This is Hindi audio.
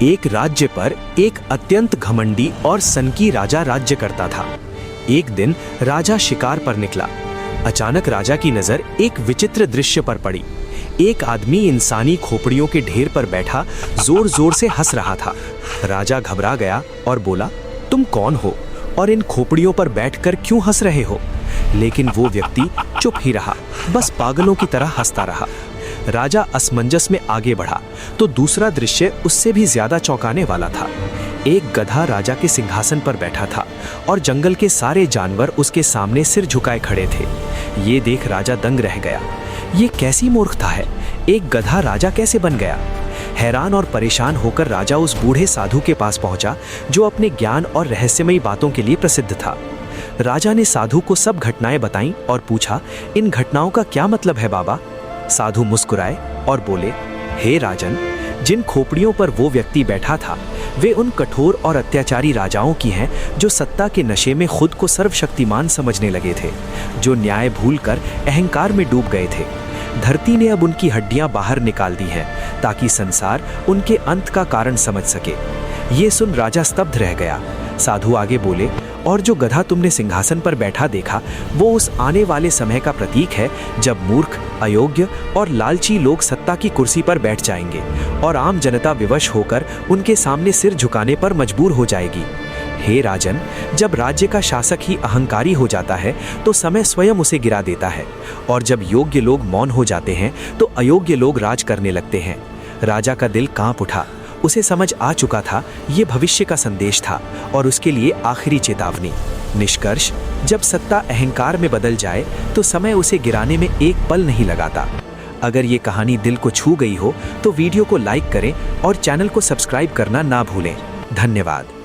एक राज्य पर एक अत्यंत घमंडी और सनकी राजा राज्य करता था। एक दिन राजा शिकार पर निकला। अचानक राजा की नजर एक विचित्र दृश्य पर पड़ी। एक आदमी इंसानी खोपड़ियों के ढेर पर बैठा जोर जोर से हंस रहा था। राजा घबरा गया और बोला, तुम कौन हो और इन खोपड़ियों पर बैठकर क्यों हंस रहे हो? लेकिन वो व्यक्ति चुप ही रहा, बस पागलों की तरह हंसता रहा। राजा असमंजस में आगे बढ़ा तो दूसरा दृश्य उससे भी ज्यादा चौंकाने वाला था। एक गधा राजा के सिंहासन पर बैठा था और जंगल के सारे जानवर उसके सामने सिर झुकाए खड़े थे। ये देख राजा दंग रह गया। ये कैसी मूर्खता है? एक गधा राजा कैसे बन गया? हैरान और परेशान होकर राजा उस बूढ़े साधु के पास पहुंचा जो अपने ज्ञान और रहस्यमयी बातों के लिए प्रसिद्ध था। राजा ने साधु को सब घटनाएं बताईं और पूछा, इन घटनाओं का क्या मतलब है बाबा? साधु मुस्कुराए और बोले, हे राजन, जिन खोपड़ियों पर वो व्यक्ति बैठा था वे उन कठोर और अत्याचारी राजाओं की हैं जो सत्ता के नशे में खुद को सर्वशक्तिमान समझने लगे थे, जो न्याय भूलकर अहंकार में डूब गए थे। धरती ने अब उनकी हड्डियां बाहर निकाल दी हैं ताकि संसार उनके अंत का कारण समझ सके। ये सुन राजा स्तब्ध रह गया। साधु आगे बोले, और जो गधा तुमने सिंहासन पर बैठा देखा वो उस आने वाले समय का प्रतीक है जब मूर्ख, अयोग्य और लालची लोग सत्ता की कुर्सी पर बैठ जाएंगे और आम जनता विवश होकर उनके सामने सिर झुकाने पर मजबूर हो जाएगी। हे राजन, जब राज्य का शासक ही अहंकारी हो जाता है तो समय स्वयं उसे गिरा देता है, और जब योग्य लोग मौन हो जाते हैं तो अयोग्य लोग राज करने लगते हैं। राजा का दिल कांप उठा। उसे समझ आ चुका था ये भविष्य का संदेश था और उसके लिए आखिरी चेतावनी। निष्कर्ष, जब सत्ता अहंकार में बदल जाए तो समय उसे गिराने में एक पल नहीं लगाता। अगर ये कहानी दिल को छू गई हो तो वीडियो को लाइक करें और चैनल को सब्सक्राइब करना ना भूलें। धन्यवाद।